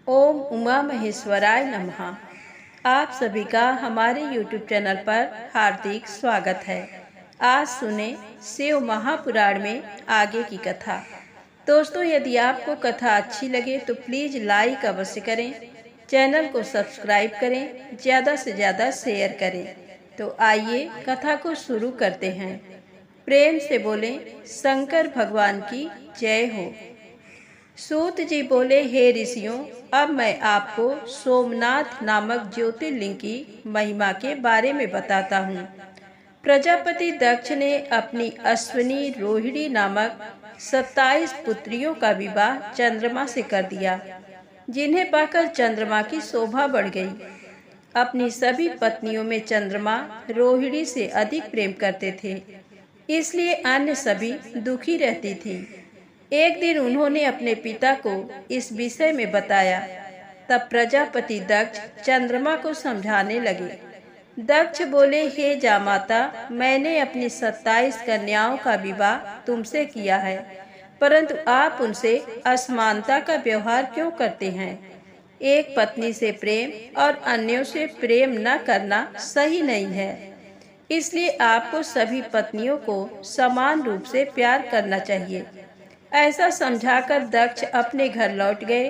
ओम उमा महेश्वराय नमः। आप सभी का हमारे YouTube चैनल पर हार्दिक स्वागत है। आज सुने शिव महापुराण में आगे की कथा। दोस्तों, यदि आपको कथा अच्छी लगे तो प्लीज़ लाइक अवश्य करें, चैनल को सब्सक्राइब करें, ज़्यादा से ज़्यादा शेयर करें। तो आइए कथा को शुरू करते हैं। प्रेम से बोलें शंकर भगवान की जय हो। सूत जी बोले, हे ऋषियों, अब मैं आपको सोमनाथ नामक ज्योतिर्लिंग की महिमा के बारे में बताता हूँ। प्रजापति दक्ष ने अपनी अश्विनी रोहिणी नामक 27 पुत्रियों का विवाह चंद्रमा से कर दिया, जिन्हें पाकर चंद्रमा की शोभा बढ़ गई। अपनी सभी पत्नियों में चंद्रमा रोहिणी से अधिक प्रेम करते थे, इसलिए अन्य सभी दुखी रहती थी। एक दिन उन्होंने अपने पिता को इस विषय में बताया। तब प्रजापति दक्ष चंद्रमा को समझाने लगे। दक्ष बोले, हे जामाता, मैंने अपनी 27 कन्याओं का विवाह तुमसे किया है, परंतु आप उनसे असमानता का व्यवहार क्यों करते हैं? एक पत्नी से प्रेम और अन्यों से प्रेम न करना सही नहीं है। इसलिए आपको सभी पत्नियों को समान रूप से प्यार करना चाहिए। ऐसा समझाकर दक्ष अपने घर लौट गए,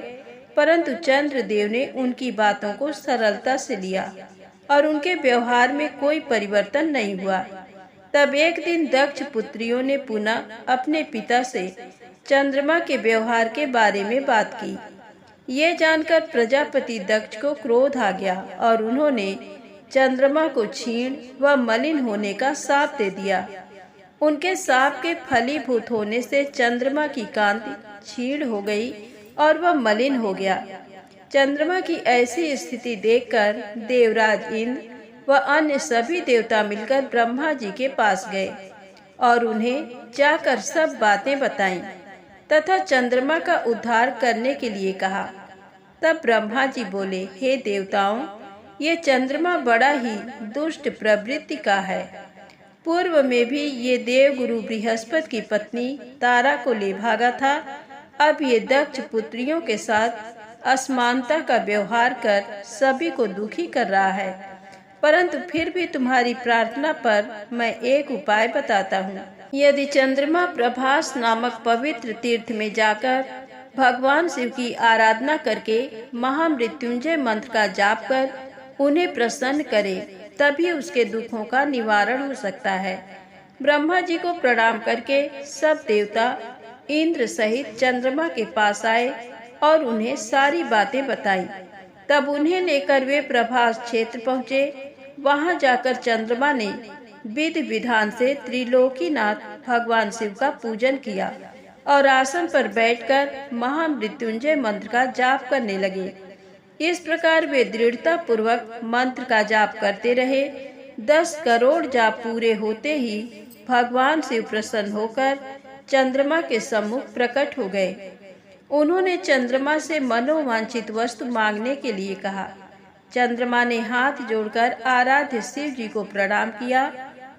परंतु चंद्रदेव ने उनकी बातों को सरलता से लिया और उनके व्यवहार में कोई परिवर्तन नहीं हुआ। तब एक दिन दक्ष पुत्रियों ने पुनः अपने पिता से चंद्रमा के व्यवहार के बारे में बात की। ये जानकर प्रजापति दक्ष को क्रोध आ गया और उन्होंने चंद्रमा को क्षीण व मलिन होने का शाप दे दिया। उनके शाप के फलीभूत होने से चंद्रमा की कांति क्षीण हो गई और वह मलिन हो गया। चंद्रमा की ऐसी स्थिति देखकर देवराज इंद्र व अन्य सभी देवता मिलकर ब्रह्मा जी के पास गए और उन्हें जाकर सब बातें बताईं तथा चंद्रमा का उद्धार करने के लिए कहा। तब ब्रह्मा जी बोले, हे देवताओं, ये चंद्रमा बड़ा ही दुष्ट प्रवृत्ति का है। पूर्व में भी ये देवगुरु बृहस्पति की पत्नी तारा को ले भागा था। अब ये दक्ष पुत्रियों के साथ असमानता का व्यवहार कर सभी को दुखी कर रहा है। परंतु फिर भी तुम्हारी प्रार्थना पर मैं एक उपाय बताता हूँ। यदि चंद्रमा प्रभास नामक पवित्र तीर्थ में जाकर भगवान शिव की आराधना करके महामृत्युंजय मंत्र का जाप कर उन्हें प्रसन्न करे, तभी उसके दुखों का निवारण हो सकता है। ब्रह्मा जी को प्रणाम करके सब देवता इंद्र सहित चंद्रमा के पास आए और उन्हें सारी बातें बताई। तब उन्हें लेकर वे प्रभास क्षेत्र पहुँचे। वहां जाकर चंद्रमा ने विधि विधान से त्रिलोकीनाथ भगवान शिव का पूजन किया और आसन पर बैठकर महामृत्युंजय मंत्र का जाप करने लगे। इस प्रकार वे दृढ़ता पूर्वक मंत्र का जाप करते रहे। 10 करोड़ जाप पूरे होते ही भगवान शिव प्रसन्न होकर चंद्रमा के सम्मुख प्रकट हो गए। उन्होंने चंद्रमा से मनोवांछित वस्तु मांगने के लिए कहा। चंद्रमा ने हाथ जोड़कर आराध्य शिव जी को प्रणाम किया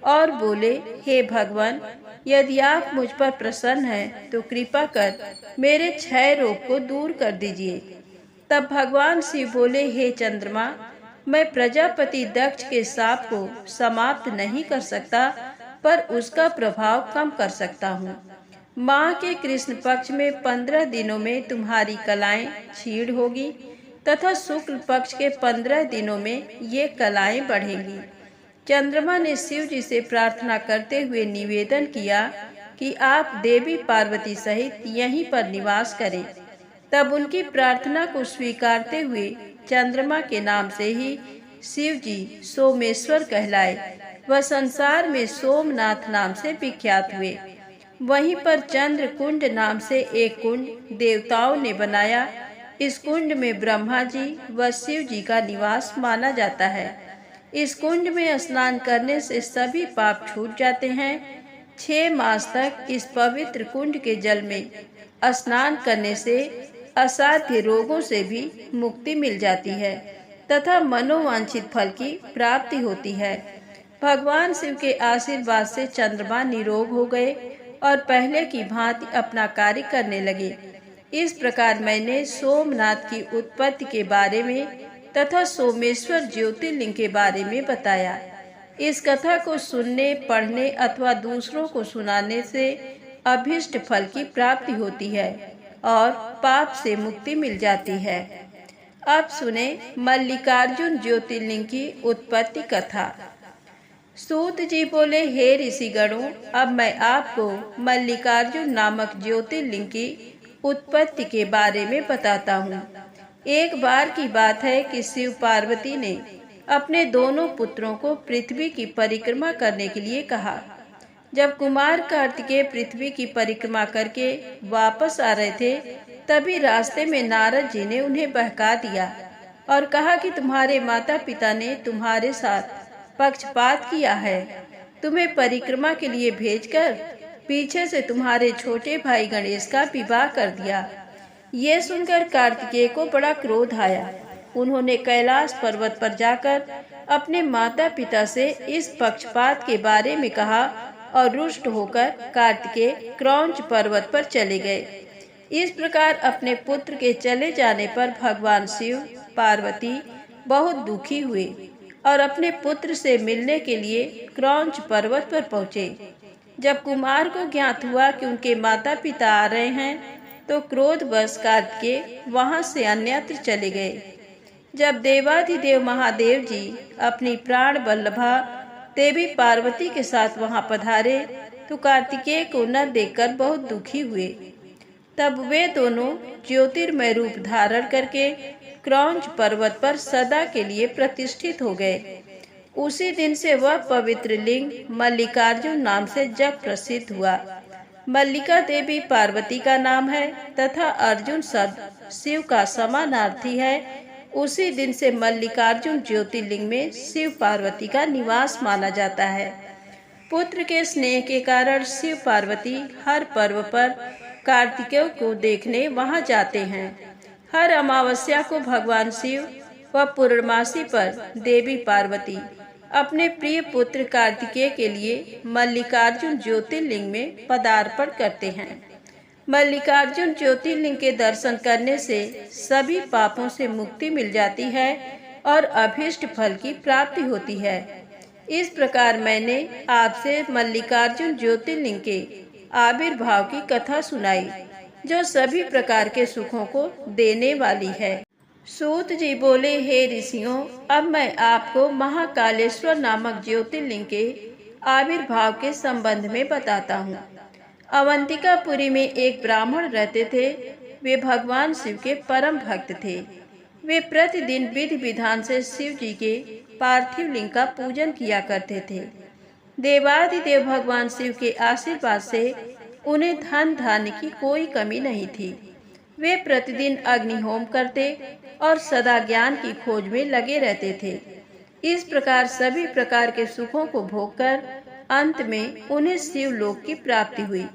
और बोले, हे भगवान, यदि आप मुझ पर प्रसन्न हैं तो कृपा कर मेरे क्षय रोग को दूर कर दीजिए। तब भगवान शिव बोले, हे चंद्रमा, मैं प्रजापति दक्ष के शाप को समाप्त नहीं कर सकता, पर उसका प्रभाव कम कर सकता हूँ। माह के कृष्ण पक्ष में 15 दिनों में तुम्हारी कलाएं क्षीण होगी तथा शुक्ल पक्ष के 15 दिनों में ये कलाएं बढ़ेंगी। चंद्रमा ने शिव जी से प्रार्थना करते हुए निवेदन किया कि आप देवी पार्वती सहित यहीं पर निवास करें। तब उनकी प्रार्थना को स्वीकारते हुए चंद्रमा के नाम से ही शिव जी सोमेश्वर कहलाए। वह संसार में सोमनाथ नाम से विख्यात हुए। वहीं पर चंद्र कुंड नाम से एक कुंड देवताओं ने बनाया। इस कुंड में ब्रह्मा जी व शिव जी का निवास माना जाता है। इस कुंड में स्नान करने से सभी पाप छूट जाते हैं। 6 मास तक इस पवित्र कुंड के जल में स्नान करने से असाध्य रोगों से भी मुक्ति मिल जाती है तथा मनोवांछित फल की प्राप्ति होती है। भगवान शिव के आशीर्वाद से चंद्रमा निरोग हो गए और पहले की भांति अपना कार्य करने लगे। इस प्रकार मैंने सोमनाथ की उत्पत्ति के बारे में तथा सोमेश्वर ज्योतिर्लिंग के बारे में बताया। इस कथा को सुनने, पढ़ने अथवा दूसरों को सुनाने से अभीष्ट फल की प्राप्ति होती है और पाप से मुक्ति मिल जाती है। अब सुने मल्लिकार्जुन ज्योतिर्लिंग की उत्पत्ति कथा। सूत जी बोले, हे ऋषिगणों, अब मैं आपको मल्लिकार्जुन नामक ज्योतिर्लिंग की उत्पत्ति के बारे में बताता हूँ। एक बार की बात है कि शिव पार्वती ने अपने दोनों पुत्रों को पृथ्वी की परिक्रमा करने के लिए कहा। जब कुमार कार्तिकेय पृथ्वी की परिक्रमा करके वापस आ रहे थे, तभी रास्ते में नारद जी ने उन्हें बहका दिया और कहा कि तुम्हारे माता पिता ने तुम्हारे साथ पक्षपात किया है। तुम्हें परिक्रमा के लिए भेजकर पीछे से तुम्हारे छोटे भाई गणेश का विवाह कर दिया। ये सुनकर कार्तिकेय को बड़ा क्रोध आया। उन्होंने कैलाश पर्वत पर जाकर अपने माता पिता से इस पक्षपात के बारे में कहा और रुष्ट होकर कार्तिकेय क्रौंच पर्वत पर चले गए। इस प्रकार अपने पुत्र के चले जाने पर भगवान शिव पार्वती बहुत दुखी हुए और अपने पुत्र से मिलने के लिए क्रौंच पर्वत पर पहुँचे। जब कुमार को ज्ञात हुआ कि उनके माता पिता आ रहे हैं, तो क्रोधवश कार्तिकेय वहां से अन्यत्र चले गए। जब देवाधिदेव महादेव जी अपनी प्राण वल्लभा देवी पार्वती के साथ वहां पधारे, तो कार्तिकेय को न देखकर बहुत दुखी हुए। तब वे दोनों ज्योतिर्मय रूप धारण करके क्रौंच पर्वत पर सदा के लिए प्रतिष्ठित हो गए। उसी दिन से वह पवित्र लिंग मल्लिकार्जुन नाम से जग प्रसिद्ध हुआ। मल्लिका देवी पार्वती का नाम है तथा अर्जुन शब्द शिव का समानार्थी है। उसी दिन से मल्लिकार्जुन ज्योतिर्लिंग में शिव पार्वती का निवास माना जाता है। पुत्र के स्नेह के कारण शिव पार्वती हर पर्व पर कार्तिकेय को देखने वहां जाते हैं। हर अमावस्या को भगवान शिव व पूर्णमासी पर देवी पार्वती अपने प्रिय पुत्र कार्तिकेय के लिए मल्लिकार्जुन ज्योतिर्लिंग में पदार्पण करते हैं। मल्लिकार्जुन ज्योतिर्लिंग के दर्शन करने से सभी पापों से मुक्ति मिल जाती है और अभीष्ट फल की प्राप्ति होती है। इस प्रकार मैंने आपसे मल्लिकार्जुन ज्योतिर्लिंग के आविर्भाव की कथा सुनाई, जो सभी प्रकार के सुखों को देने वाली है। सूत जी बोले, हे ऋषियों, अब मैं आपको महाकालेश्वर नामक ज्योतिर्लिंग के आविर्भाव के संबंध में बताता हूँ। अवंतिकापुरी में एक ब्राह्मण रहते थे। वे भगवान शिव के परम भक्त थे। वे प्रतिदिन विधि विधान से शिव जी के पार्थिव लिंग का पूजन किया करते थे। देवादिदेव भगवान शिव के आशीर्वाद से उन्हें धन धान्य की कोई कमी नहीं थी। वे प्रतिदिन अग्निहोम करते और सदा ज्ञान की खोज में लगे रहते थे। इस प्रकार सभी प्रकार के सुखों को भोगकर अंत में उन्हें शिव लोक की प्राप्ति हुई।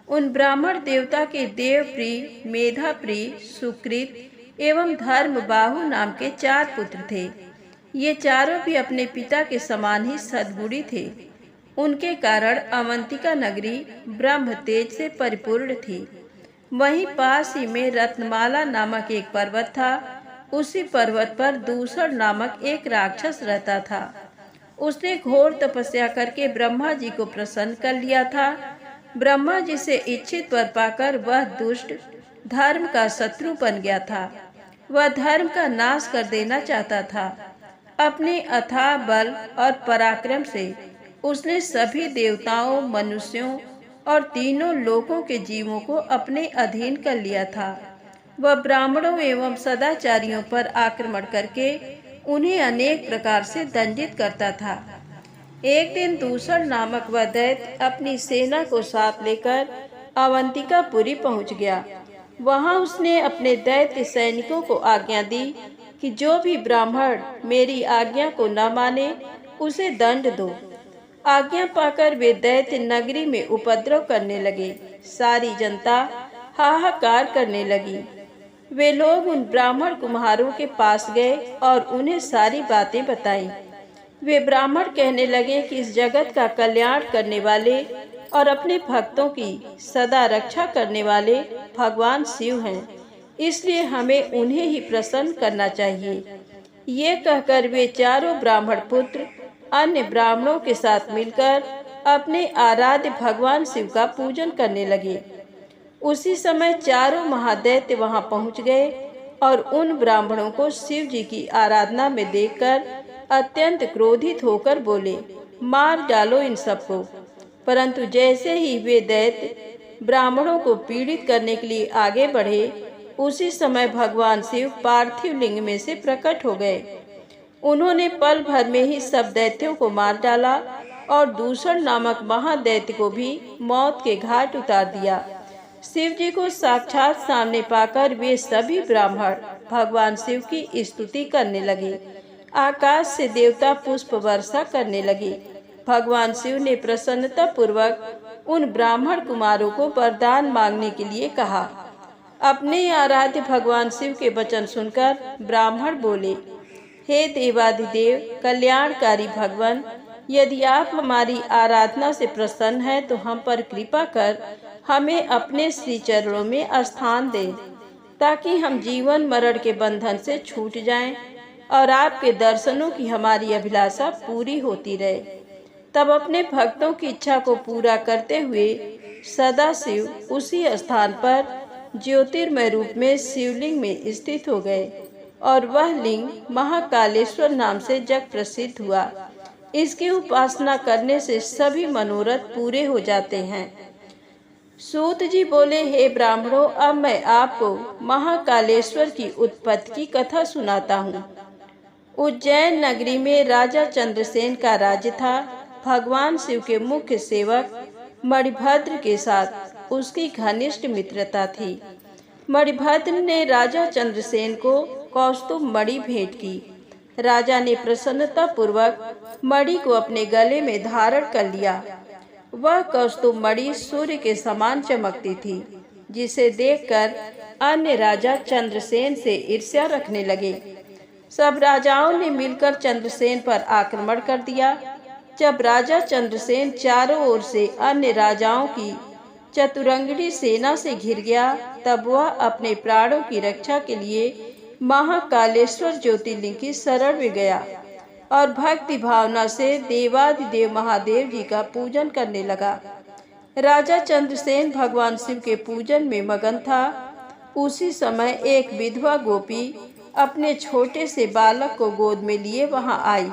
उन ब्राह्मण देवता के देवप्रिय, मेधाप्रिय, सुकृत एवं धर्म बाहु नाम के 4 पुत्र थे। ये चारों भी अपने पिता के समान ही सद्गुणी थे। उनके कारण अवंतिका नगरी ब्रह्म तेज से परिपूर्ण थी। वहीं पास ही में रत्नमाला नामक एक पर्वत था। उसी पर्वत पर दूषण नामक एक राक्षस रहता था। उसने घोर तपस्या करके ब्रह्मा जी को प्रसन्न कर लिया था। ब्रह्मा जी से इच्छित वर पाकर वह दुष्ट धर्म का शत्रु बन गया था। वह धर्म का नाश कर देना चाहता था। अपने अथाह बल और पराक्रम से उसने सभी देवताओं, मनुष्यों और तीनों लोकों के जीवों को अपने अधीन कर लिया था। वह ब्राह्मणों एवं सदाचारियों पर आक्रमण करके उन्हें अनेक प्रकार से दंडित करता था। एक दिन दूषण नामक वह दैत्य अपनी सेना को साथ लेकर अवंतिकापुरी पहुंच गया। वहां उसने अपने दैत्य सैनिकों को आज्ञा दी कि जो भी ब्राह्मण मेरी आज्ञा को न माने उसे दंड दो। आज्ञा पाकर वे दैत्य नगरी में उपद्रव करने लगे। सारी जनता हाहाकार करने लगी। वे लोग उन ब्राह्मण कुम्हारों के पास गए और उन्हें सारी बातें बताई। वे ब्राह्मण कहने लगे कि इस जगत का कल्याण करने वाले और अपने भक्तों की सदा रक्षा करने वाले भगवान शिव हैं, इसलिए हमें उन्हें ही प्रसन्न करना चाहिए। ये कहकर वे चारों ब्राह्मण पुत्र अन्य ब्राह्मणों के साथ मिलकर अपने आराध्य भगवान शिव का पूजन करने लगे। उसी समय चारों महादैत्य वहां पहुंच गए और उन ब्राह्मणों को शिव जी की आराधना में देखकर अत्यंत क्रोधित होकर बोले, मार डालो इन सबको। परंतु जैसे ही वे दैत्य ब्राह्मणों को पीड़ित करने के लिए आगे बढ़े, उसी समय भगवान शिव पार्थिव लिंग में से प्रकट हो गए। उन्होंने पल भर में ही सब दैत्यों को मार डाला और दूषण नामक महादैत्य को भी मौत के घाट उतार दिया। शिव जी को साक्षात सामने पाकर वे सभी ब्राह्मण भगवान शिव की स्तुति करने लगे। आकाश से देवता पुष्प वर्षा करने लगे। भगवान शिव ने प्रसन्नता पूर्वक उन ब्राह्मण कुमारों को वरदान मांगने के लिए कहा। अपने आराध्य भगवान शिव के वचन सुनकर ब्राह्मण बोले, हे देवाधिदेव कल्याणकारी भगवान, यदि आप हमारी आराधना से प्रसन्न हैं तो हम पर कृपा कर हमें अपने श्री चरणों में स्थान दें, ताकि हम जीवन मरण के बंधन से छूट जाएं और आपके दर्शनों की हमारी अभिलाषा पूरी होती रहे। तब अपने भक्तों की इच्छा को पूरा करते हुए सदाशिव उसी स्थान पर ज्योतिर्मय रूप में शिवलिंग में स्थित हो गए और वह लिंग महाकालेश्वर नाम से जग प्रसिद्ध हुआ। इसकी उपासना करने से सभी मनोरथ पूरे हो जाते हैं। सूत जी बोले, हे ब्राह्मणों, अब मैं आपको महाकालेश्वर की उत्पत्ति की कथा सुनाता हूँ। उज्जैन नगरी में राजा चंद्रसेन का राज्य था। भगवान शिव के मुख्य सेवक मणिभद्र के साथ उसकी घनिष्ठ मित्रता थी। मणिभद्र ने राजा चंद्रसेन को कौस्तुभ मणि भेंट की। राजा ने प्रसन्नता पूर्वक मणि को अपने गले में धारण कर लिया। वह कौस्तुभ मणि सूर्य के समान चमकती थी, जिसे देखकर अन्य राजा चंद्रसेन से ईर्ष्या रखने लगे। सब राजाओं ने मिलकर चंद्रसेन पर आक्रमण कर दिया। जब राजा चंद्रसेन चारों ओर से अन्य राजाओं की चतुरंगिणी सेना से घिर गया, तब वह अपने प्राणों की रक्षा के लिए महाकालेश्वर ज्योतिर्लिंग की शरण में गया और भक्ति भावना से देवाधिदेव महादेव जी का पूजन करने लगा। राजा चंद्रसेन भगवान शिव के पूजन में मगन था। उसी समय एक विधवा गोपी अपने छोटे से बालक को गोद में लिए वहां आई।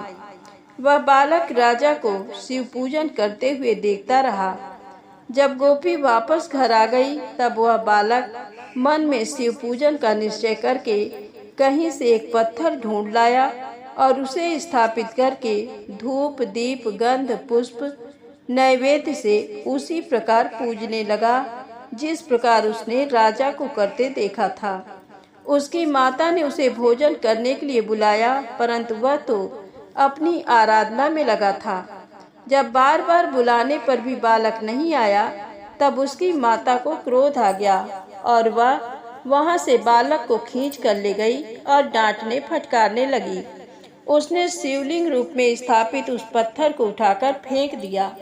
वह बालक राजा को शिव पूजन करते हुए देखता रहा। जब गोपी वापस घर आ गई, तब वह बालक मन में शिव पूजन का निश्चय करके कहीं से एक पत्थर ढूंढ लाया और उसे स्थापित करके धूप दीप गंध पुष्प नैवेद्य से उसी प्रकार पूजने लगा जिस प्रकार उसने राजा को करते देखा था। उसकी माता ने उसे भोजन करने के लिए बुलाया, परंतु वह तो अपनी आराधना में लगा था। जब बार बार बुलाने पर भी बालक नहीं आया, तब उसकी माता को क्रोध आ गया और वह वहां से बालक को खींच कर ले गई और डांटने फटकारने लगी। उसने शिवलिंग रूप में स्थापित उस पत्थर को उठाकर फेंक दिया।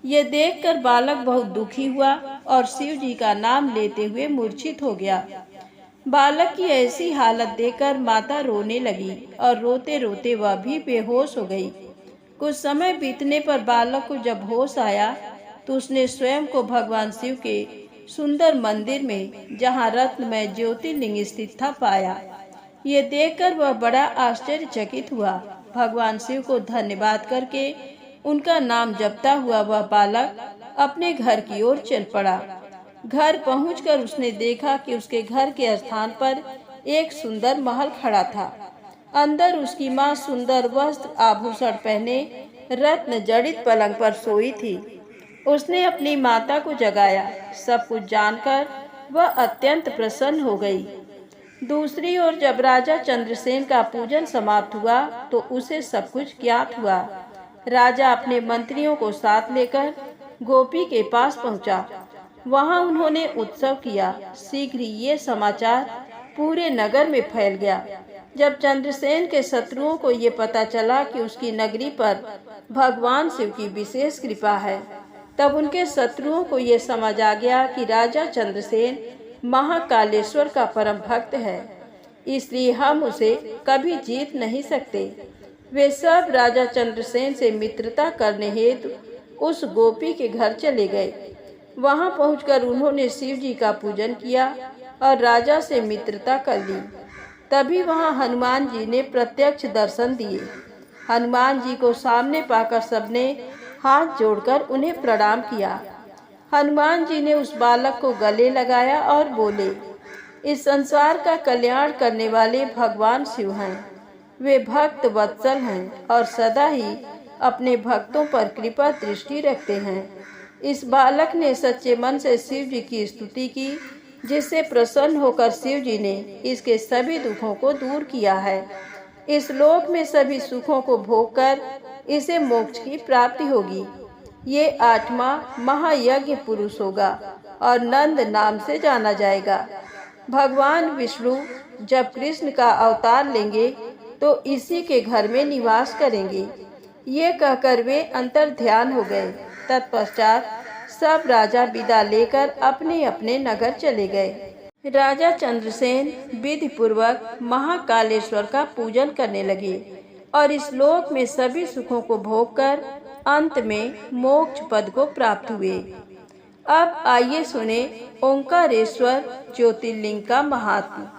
ये देखकर बालक बहुत दुखी हुआ और शिव जी का नाम लेते हुए मूर्छित हो गया। बालक की ऐसी हालत देखकर माता रोने लगी और रोते रोते वह भी बेहोश हो गई। कुछ समय बीतने पर बालक को जब होश आया, तो उसने स्वयं को भगवान शिव के सुंदर मंदिर में, जहाँ रत्नमय ज्योतिर्लिंग स्थित था, पाया। ये देखकर वह बड़ा आश्चर्यचकित हुआ। भगवान शिव को धन्यवाद करके उनका नाम जपता हुआ वह बालक अपने घर की ओर चल पड़ा। घर पहुंचकर उसने देखा कि उसके घर के स्थान पर एक सुंदर महल खड़ा था। अंदर उसकी माँ सुंदर वस्त्र आभूषण पहने रत्न जड़ित पलंग पर सोई थी। उसने अपनी माता को जगाया। सब कुछ जानकर वह अत्यंत प्रसन्न हो गई। दूसरी ओर जब राजा चंद्रसेन का पूजन समाप्त हुआ, तो उसे सब कुछ ज्ञात हुआ। राजा अपने मंत्रियों को साथ लेकर गोपी के पास पहुंचा। वहां उन्होंने उत्सव किया। शीघ्र ही ये समाचार पूरे नगर में फैल गया। जब चंद्रसेन के शत्रुओं को ये पता चला कि उसकी नगरी पर भगवान शिव की विशेष कृपा है, तब उनके शत्रुओं को ये समझ आ गया कि राजा चंद्रसेन महाकालेश्वर का परम भक्त है, इसलिए हम उसे कभी जीत नहीं सकते। वे सब राजा चंद्रसेन से मित्रता करने हेतु उस गोपी के घर चले गए। वहां पहुंचकर उन्होंने शिव जी का पूजन किया और राजा से मित्रता कर ली। तभी वहां हनुमान जी ने प्रत्यक्ष दर्शन दिए। हनुमान जी को सामने पाकर सबने हाथ जोड़कर उन्हें प्रणाम किया। हनुमान जी ने उस बालक को गले लगाया और बोले, इस संसार का कल्याण करने वाले भगवान शिव हैं। वे भक्त वत्सल हैं और सदा ही अपने भक्तों पर कृपा दृष्टि रखते हैं। इस बालक ने सच्चे मन से शिव जी की स्तुति की, जिससे प्रसन्न होकर शिव जी ने इसके सभी दुखों को दूर किया है। इस लोक में सभी सुखों को भोगकर इसे मोक्ष की प्राप्ति होगी। ये 8वां महायज्ञ पुरुष होगा और नंद नाम से जाना जाएगा। भगवान विष्णु जब कृष्ण का अवतार लेंगे तो इसी के घर में निवास करेंगे। ये कहकर वे अंतर ध्यान हो गए। तत्पश्चात सब राजा विदा लेकर अपने अपने नगर चले गए। राजा चंद्रसेन विधि पूर्वक महाकालेश्वर का पूजन करने लगे और इस लोक में सभी सुखों को भोगकर अंत में मोक्ष पद को प्राप्त हुए। अब आइए सुने ओंकारेश्वर ज्योतिर्लिंग का महात्म्य।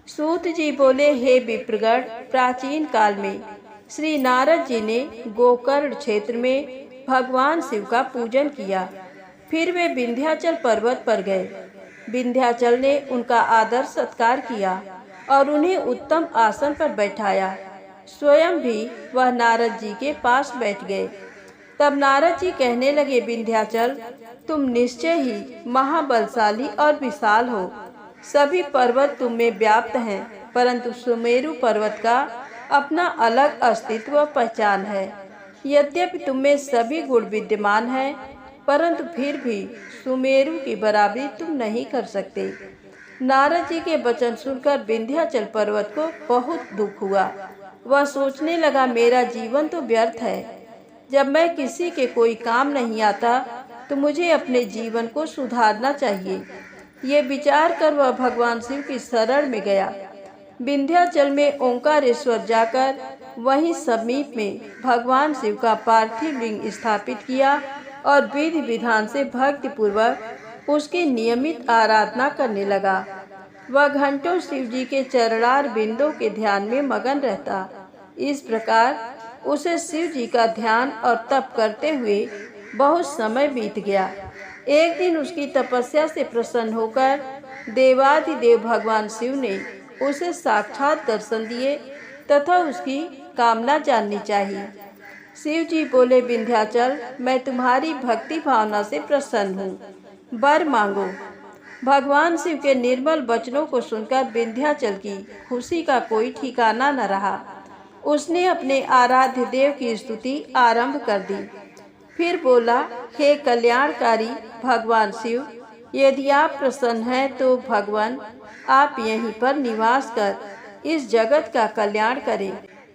सूत जी बोले, हे विप्रगण, प्राचीन काल में श्री नारद जी ने गोकर्ण क्षेत्र में भगवान शिव का पूजन किया। फिर वे विंध्याचल पर्वत पर गए। विंध्याचल ने उनका आदर सत्कार किया और उन्हें उत्तम आसन पर बैठाया। स्वयं भी वह नारद जी के पास बैठ गए। तब नारद जी कहने लगे, विंध्याचल, तुम निश्चय ही महाबलशाली और विशाल हो। सभी पर्वत तुम में व्याप्त हैं, परंतु सुमेरु पर्वत का अपना अलग अस्तित्व व पहचान है। यद्यपि तुम में सभी गुण विद्यमान है, परंतु फिर भी सुमेरु की बराबरी तुम नहीं कर सकते। नारद जी के वचन सुनकर विंध्याचल पर्वत को बहुत दुख हुआ। वह सोचने लगा, मेरा जीवन तो व्यर्थ है। जब मैं किसी के कोई काम नहीं आता तो मुझे अपने जीवन को सुधारना चाहिए। ये विचार कर वह भगवान शिव की शरण में गया। विंध्याचल में ओंकारेश्वर जाकर वहीं समीप में भगवान शिव का पार्थिव लिंग स्थापित किया और विधि विधान से भक्ति पूर्वक उसकी नियमित आराधना करने लगा। वह घंटों शिव जी के चरणार बिंदों के ध्यान में मगन रहता। इस प्रकार उसे शिव जी का ध्यान और तप करते हुए बहुत समय बीत गया। एक दिन उसकी तपस्या से प्रसन्न होकर देवाधिदेव भगवान शिव ने उसे साक्षात दर्शन दिए तथा उसकी कामना जाननी चाहिए। शिव जी बोले, विंध्याचल, मैं तुम्हारी भक्ति भावना से प्रसन्न हूँ, वर मांगो। भगवान शिव के निर्मल वचनों को सुनकर विंध्याचल की खुशी का कोई ठिकाना न रहा। उसने अपने आराध्य देव की स्तुति आरंभ कर दी। फिर बोला, हे कल्याणकारी भगवान शिव, यदि आप प्रसन्न हैं तो भगवान आप यहीं पर निवास कर इस जगत का कल्याण करें।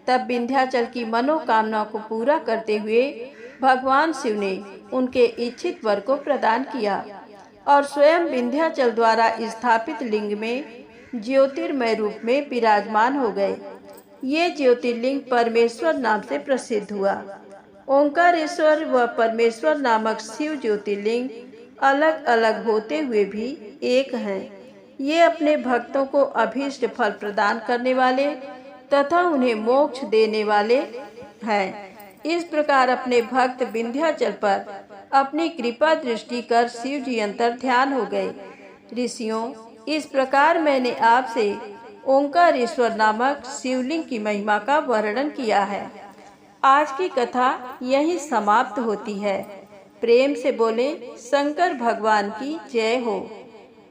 तब विंध्याचल की मनोकामना को पूरा करते हुए भगवान शिव ने उनके इच्छित वर को प्रदान किया और स्वयं विंध्याचल द्वारा स्थापित लिंग में ज्योतिर्मय रूप में विराजमान हो गए। ये ज्योतिर्लिंग परमेश्वर नाम से प्रसिद्ध हुआ। ओंकारेश्वर व परमेश्वर नामक शिव ज्योतिर्लिंग अलग अलग होते हुए भी एक हैं। ये अपने भक्तों को अभीष्ट फल प्रदान करने वाले तथा उन्हें मोक्ष देने वाले हैं। इस प्रकार अपने भक्त विंध्याचल पर अपनी कृपा दृष्टि कर शिव जी अंतर ध्यान हो गए। ऋषियों, इस प्रकार मैंने आपसे ओंकारेश्वर नामक शिवलिंग की महिमा का वर्णन किया है। आज की कथा यहीं समाप्त होती है। प्रेम से बोले शंकर भगवान की जय हो।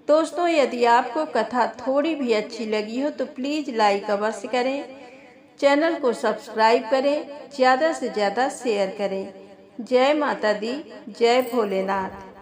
दोस्तों, यदि आपको कथा थोड़ी भी अच्छी लगी हो तो प्लीज़ लाइक अवश्य करें, चैनल को सब्सक्राइब करें, ज़्यादा से ज़्यादा शेयर करें। जय माता दी, जय भोलेनाथ।